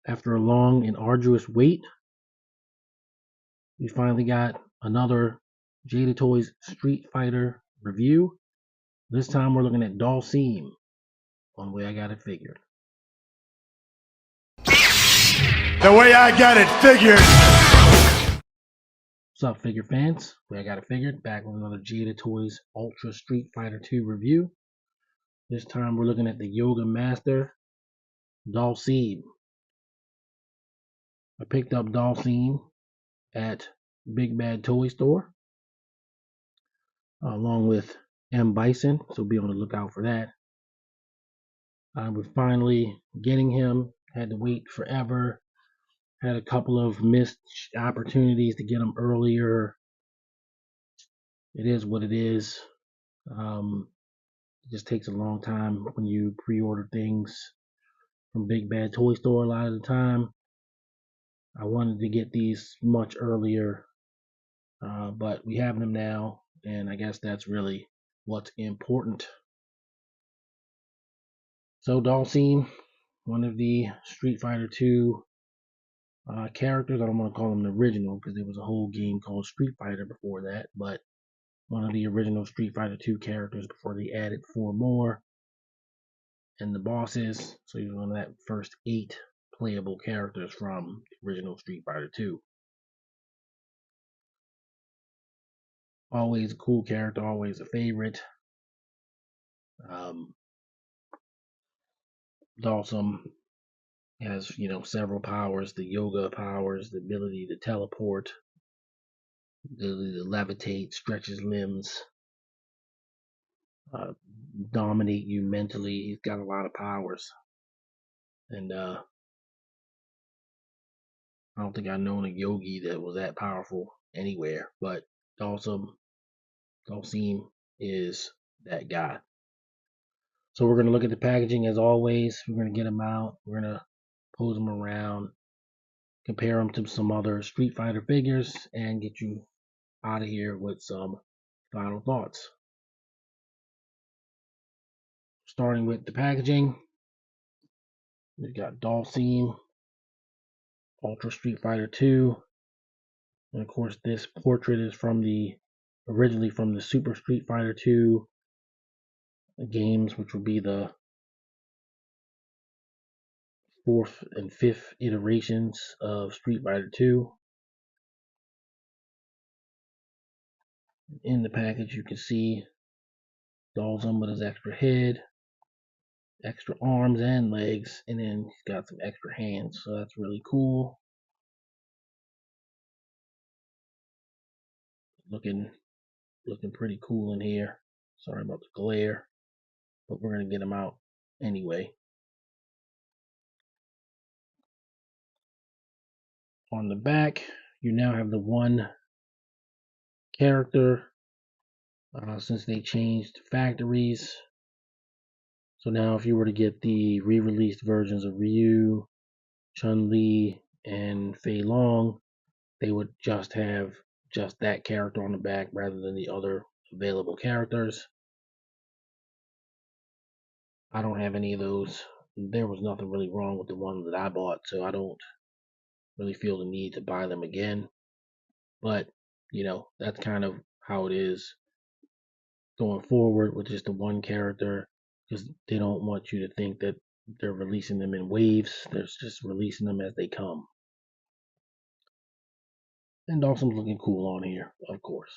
After a long and arduous wait, we finally got another Jada Toys Street Fighter review. This time we're looking at Dhalsim on the way I got it figured. The way I got it figured. What's up, figure fans? The way I got it figured, back with another Jada Toys Ultra Street Fighter 2 review. This time we're looking at the Yoga Master Dhalsim. I picked up Dhalsim at Big Bad Toy Store along with M. Bison, so be on the lookout for that. We're finally getting him. Had to wait forever. Had a couple of missed opportunities to get him earlier. It is what it is. It just takes a long time when you pre-order things from Big Bad Toy Store a lot of the time. I wanted to get these much earlier, but we have them now, and I guess that's really what's important. So Dhalsim, one of the Street Fighter 2 characters. I don't want to call him the original because there was a whole game called Street Fighter before that, but one of the original Street Fighter 2 characters before they added 4 more and the bosses. So he was one of that first 8 playable characters from the original Street Fighter 2. Always a cool character, always a favorite. Dhalsim has, several powers: the yoga powers, the ability to teleport, the ability to levitate, stretch his limbs, dominate you mentally. He's got a lot of powers, and I don't think I've known a yogi that was that powerful anywhere. But Dhalsim is that guy. So we're gonna look at the packaging as always. We're gonna get him out. We're gonna pose him around, compare him to some other Street Fighter figures, and get you out of here with some final thoughts. Starting with the packaging, we've got Dhalsim, Ultra Street Fighter 2, and of course this portrait is originally from the Super Street Fighter 2 games, which would be the 4th and 5th iterations of Street Fighter 2. In the package, you can see Dhalsim with his extra head, extra arms and legs, and then he's got some extra hands, so that's really cool. Looking pretty cool in here. Sorry about the glare, but we're gonna get him out anyway. On the back, you now have the one character since they changed factories. So now if you were to get the re-released versions of Ryu, Chun-Li, and Fei Long, they would just have just that character on the back rather than the other available characters. I don't have any of those. There was nothing really wrong with the ones that I bought, so I don't really feel the need to buy them again. But, that's kind of how it is going forward with just the one character, because they don't want you to think that they're releasing them in waves. They're just releasing them as they come. And Dawson's looking cool on here, of course.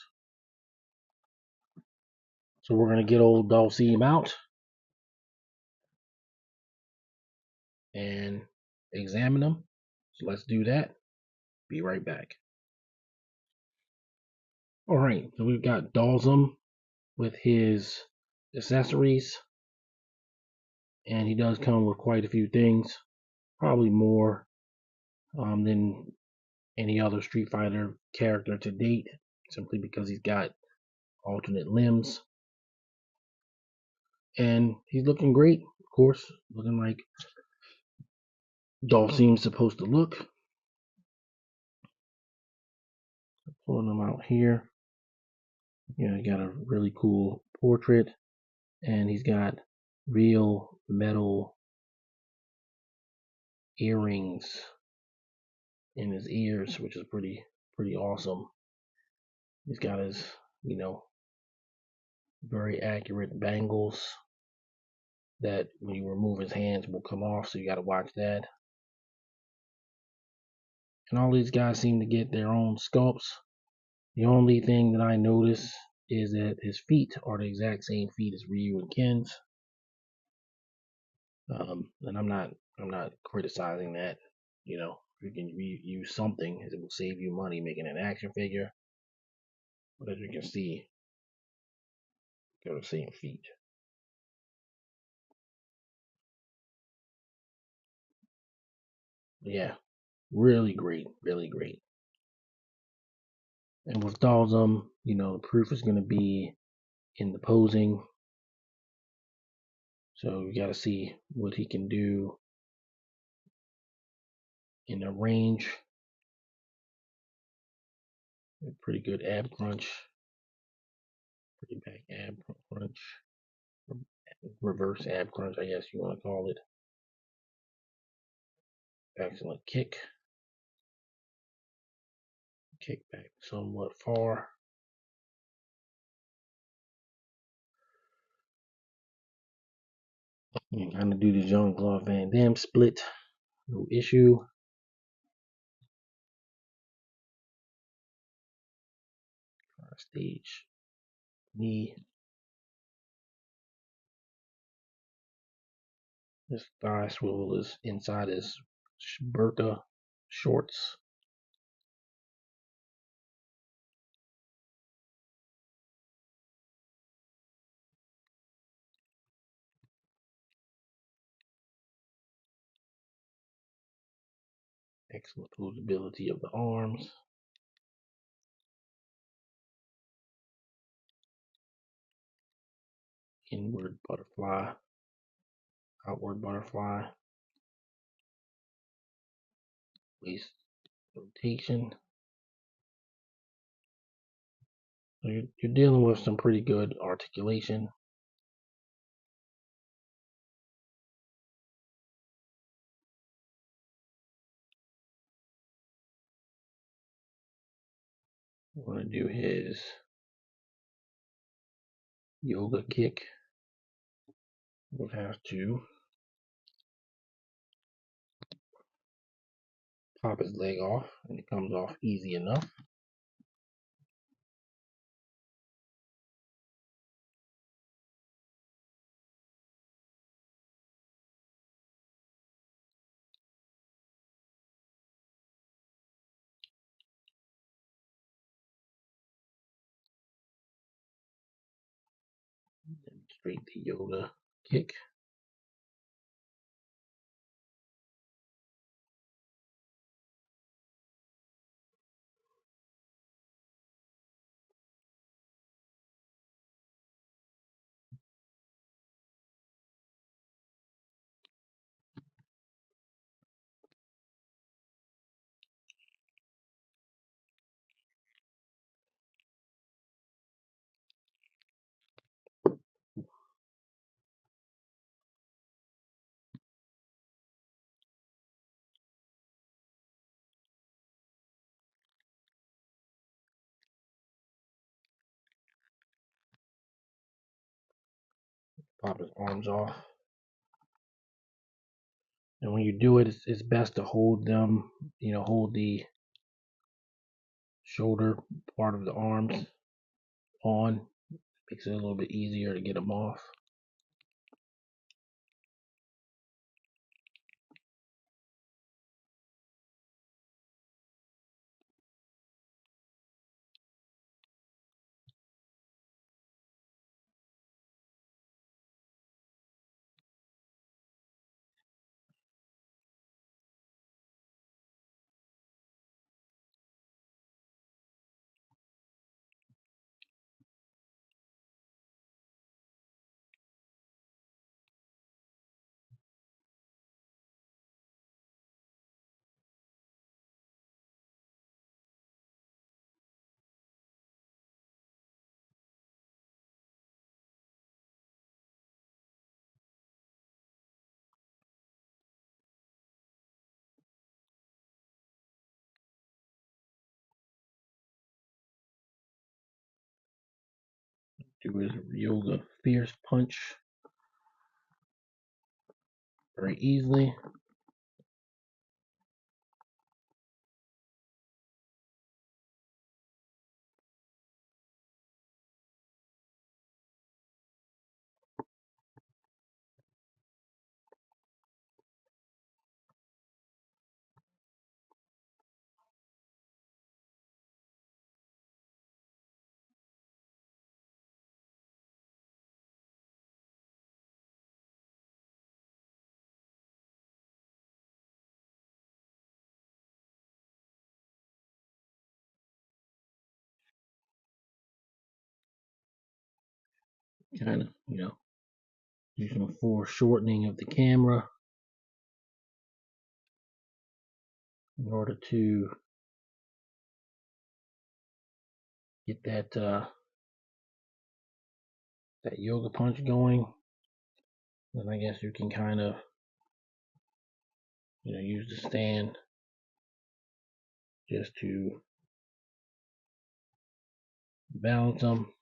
So we're going to get old Dhalsim out and examine them. So let's do that. Be right back. All right, so we've got Dhalsim with his accessories, and he does come with quite a few things, probably more than any other Street Fighter character to date, simply because he's got alternate limbs. And he's looking great, of course, looking like Dhalsim's supposed to look. Pulling him out here. He got a really cool portrait, and he's got real metal earrings in his ears, which is pretty awesome. He's got his, very accurate bangles that when you remove his hands will come off, so you got to watch that. And all these guys seem to get their own sculpts. The only thing that I notice is that his feet are the exact same feet as Ryu and Ken's. And I'm not criticizing that. You can reuse something, it will save you money making an action figure. But as you can see, they're the same feet. Yeah, really great, really great. And with Dhalsim, the proof is going to be in the posing. So you got to see what he can do in the range. A pretty good ab crunch, pretty back ab crunch, reverse ab crunch, I guess you want to call it. Excellent kick back somewhat far. You kind of do the Jean-Claude Van Damme split, no issue. Stage knee. This thigh swivel is inside his burqa shorts. Excellent posability of the arms. Inward butterfly, outward butterfly, waist rotation. So you're dealing with some pretty good articulation. We're going to do his yoga kick. We'll have to pop his leg off, and it comes off easy enough. Demonstrate the yoga kick. Pop his arms off. And when you do it, it's best to hold them, hold the shoulder part of the arms on. Makes it a little bit easier to get them off. Do his yoga fierce punch very easily. Kind of, using a foreshortening of the camera in order to get that yoga punch going. Then I guess you can kind of, use the stand just to balance them.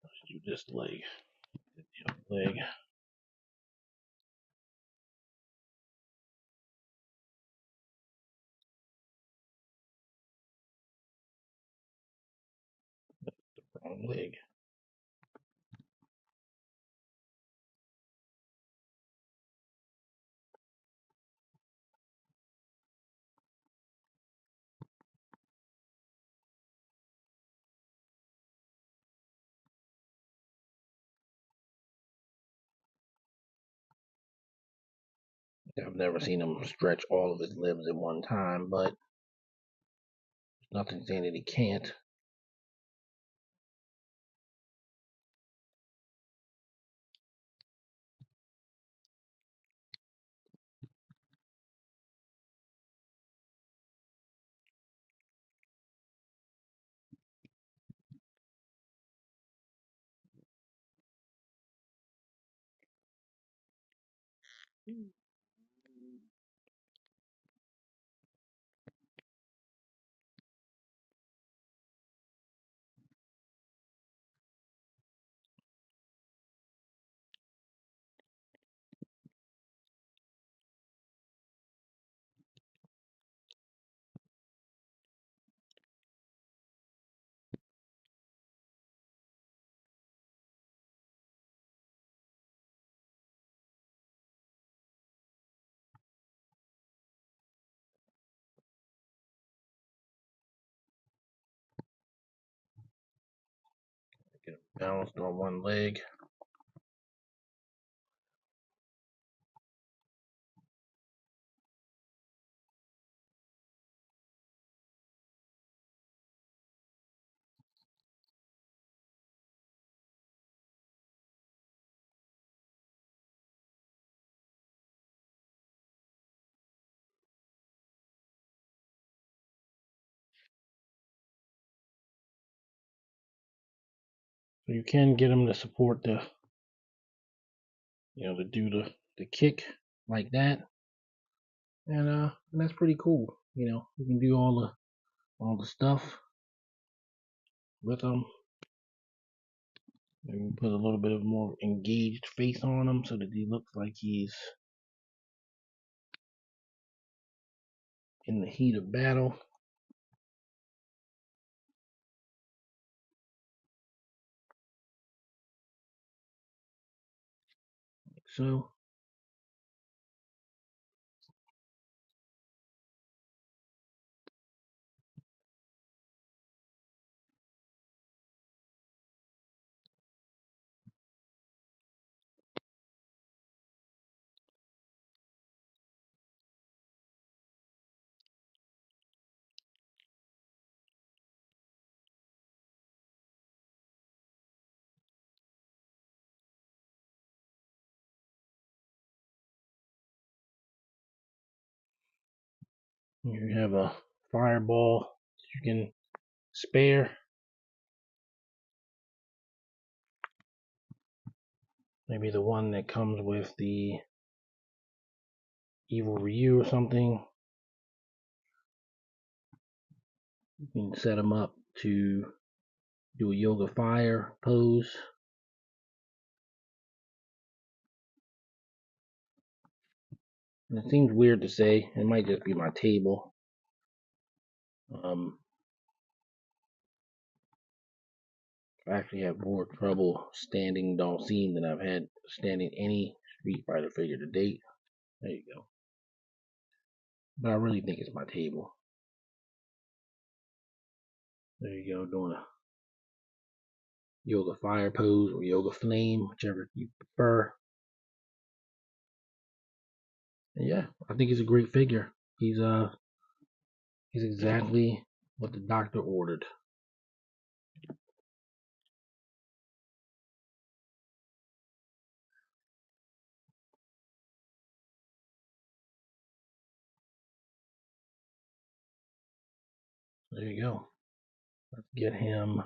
Let's do this leg, the other leg. Wrong leg. I've never seen him stretch all of his limbs at one time, but there's nothing saying that he can't. Get him balanced on one leg. So you can get him to support to do the kick like that, and that's pretty cool. You can do all the stuff with him. Maybe put a little bit of more engaged face on him so that he looks like he's in the heat of battle. Like so. You have a fireball that you can spare. Maybe the one that comes with the Evil Ryu or something. You can set them up to do a yoga fire pose. And it seems weird to say. It might just be my table. I actually have more trouble standing Dhalsim than I've had standing any Street Fighter figure to date. There you go. But I really think it's my table. There you go, doing a yoga fire pose or yoga flame, whichever you prefer. And yeah, I think he's a great figure. He's exactly what the doctor ordered. There you go. Let's get him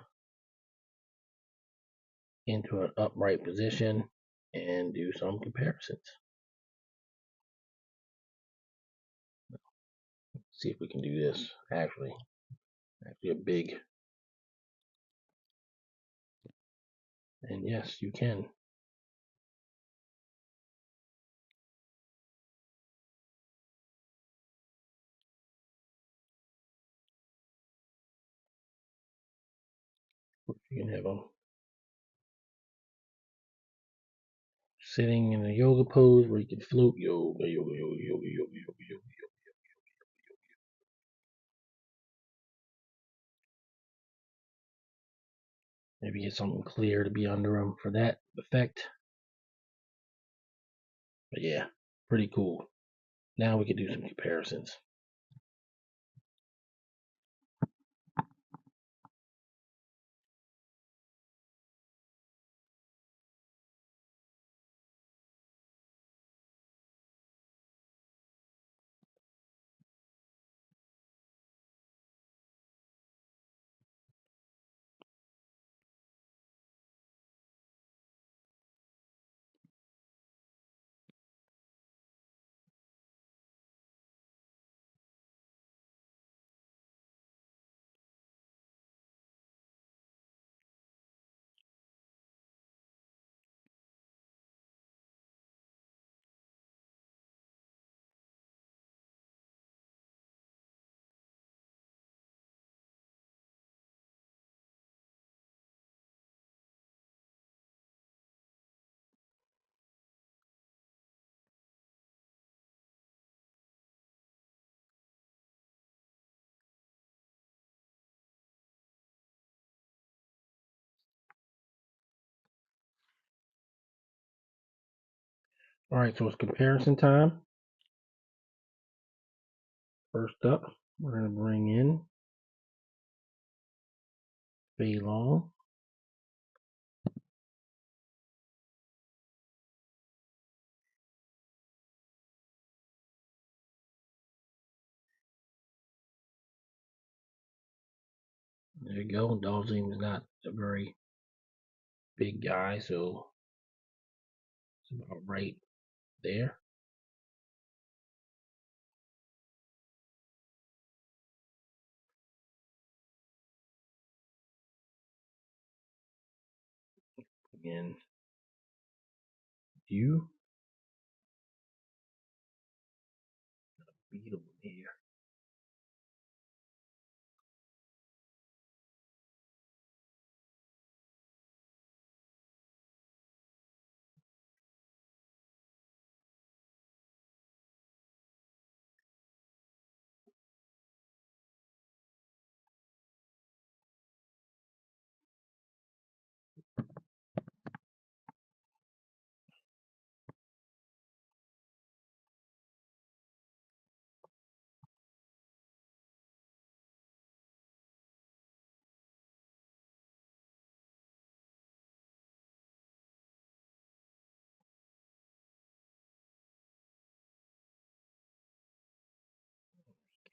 into an upright position and do some comparisons. See if we can do this actually a big, and yes, you can. You can have him sitting in a yoga pose where you can float. Yoga, yoga, yoga, yoga, yoga, yoga, yoga. Maybe get something clear to be under him for that effect. But yeah, pretty cool. Now we can do some comparisons. All right, so it's comparison time. First up, we're going to bring in Fei Long. There you go. Dhalsim is not a very big guy, so it's about right there. Again, you beat him here.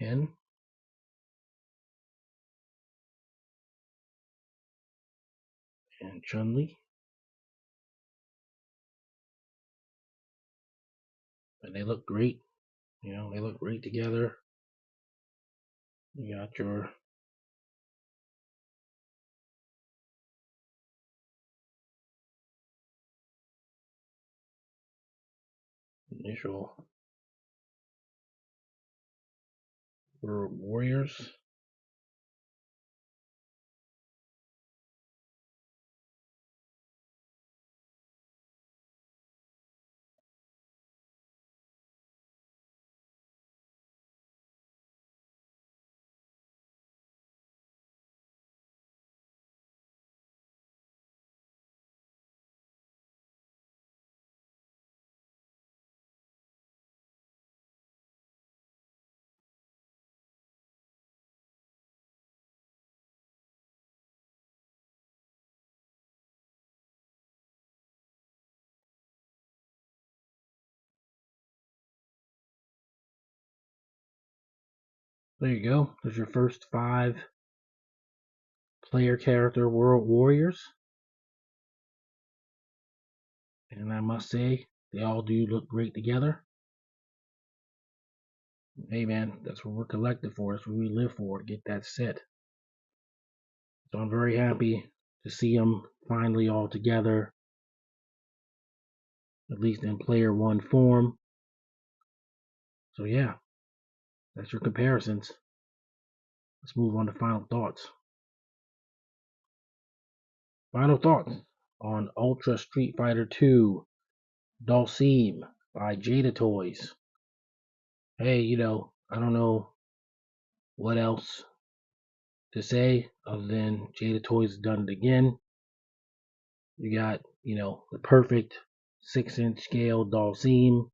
Ken and Chun-Li. And they look great. They look great together. You got your initial Warriors. There you go. There's your first 5 player character World Warriors. And I must say, they all do look great together. Hey man, that's what we're collected for. That's what we live for, to get that set. So I'm very happy to see them finally all together, at least in player 1 form. So yeah, that's your comparisons. Let's move on to final thoughts. Final thoughts on Ultra Street Fighter 2 Dhalsim by Jada Toys. Hey, I don't know what else to say other than Jada Toys has done it again. You got, the perfect 6-inch scale Dhalsim.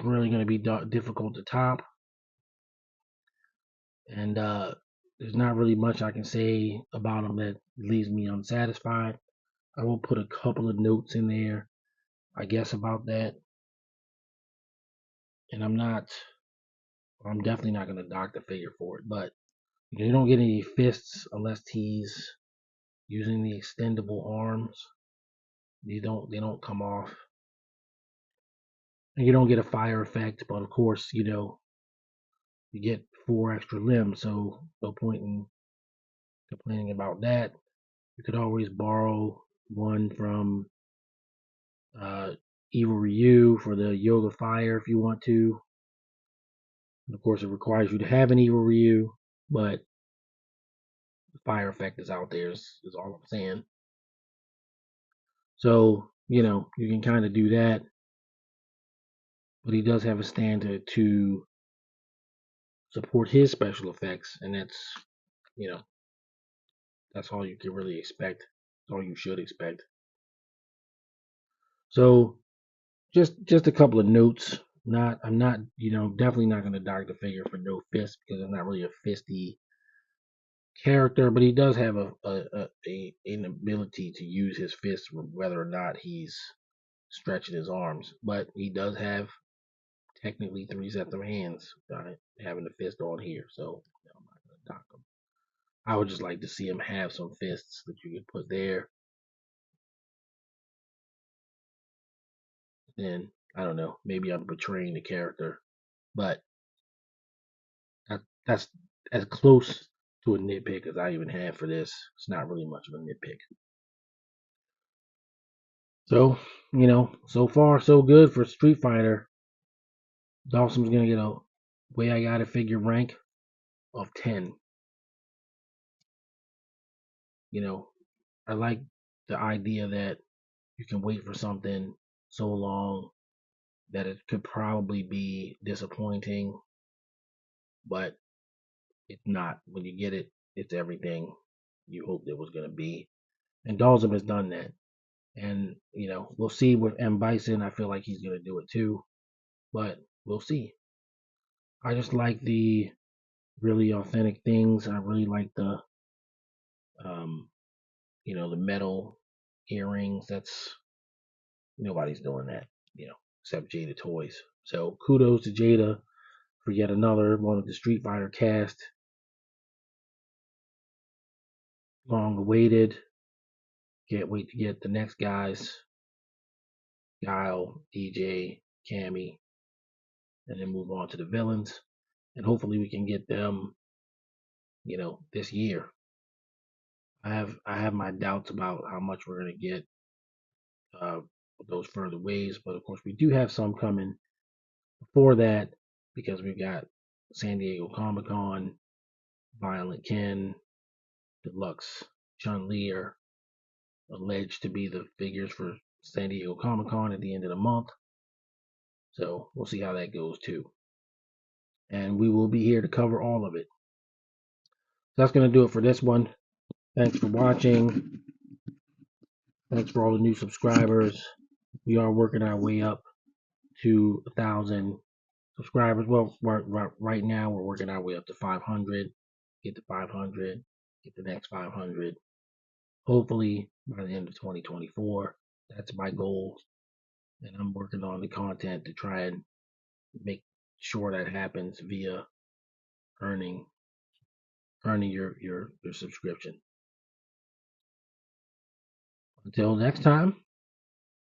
Really going to be difficult to top. And there's not really much I can say about them that leaves me unsatisfied. I will put a couple of notes in there, I guess, about that. And I'm definitely not going to dock the figure for it. But you don't get any fists unless he's using the extendable arms. They don't come off. And you don't get a fire effect, but of course, you get 4 extra limbs, so no point in complaining about that. You could always borrow one from Evil Ryu for the Yoga Fire if you want to. And of course, it requires you to have an Evil Ryu, but the fire effect is out there, is all I'm saying. So, you can kind of do that. But he does have a standard to support his special effects, and that's all you can really expect. That's all you should expect. So, just a couple of notes. I'm not, definitely not going to dock the figure for no fist because I'm not really a fisty character, but he does have an ability to use his fist whether or not he's stretching his arms. But he does have technically 3 sets of hands, having the fist on here, so I'm not going to dock him. I would just like to see him have some fists that you could put there. And I don't know, maybe I'm betraying the character, but that's as close to a nitpick as I even have for this. It's not really much of a nitpick. So, so far so good for Street Fighter. Dawson's gonna get a way I gotta figure rank of 10. I like the idea that you can wait for something so long that it could probably be disappointing, but it's not. When you get it, it's everything you hoped it was gonna be. And Dhalsim has done that. And, we'll see with M. Bison. I feel like he's gonna do it too. But we'll see. I just like the really authentic things. I really like um, the metal earrings. That's Nobody's doing that, except Jada Toys. So kudos to Jada for yet another one of the Street Fighter cast. Long awaited. Can't wait to get the next guys. Guile, DJ, Cammy, and then move on to the villains. And hopefully we can get them, this year. I have my doubts about how much we're gonna get those further waves, but of course we do have some coming before that because we've got San Diego Comic Con, Violent Ken, Deluxe Chun-Li are alleged to be the figures for San Diego Comic Con at the end of the month. So we'll see how that goes too. And we will be here to cover all of it. So that's going to do it for this one. Thanks for watching. Thanks for all the new subscribers. We are working our way up to 1,000 subscribers. Well, right now we're working our way up to 500. Get to 500. Get the next 500. Hopefully by the end of 2024. That's my goal. And I'm working on the content to try and make sure that happens via earning your subscription. Until next time,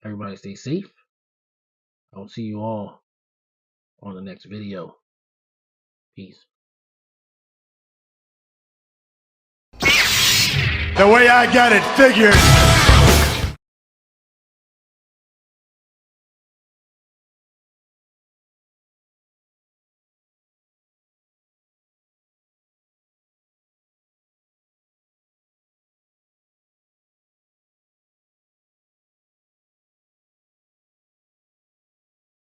everybody stay safe. I'll see you all on the next video. Peace. The way I got it figured.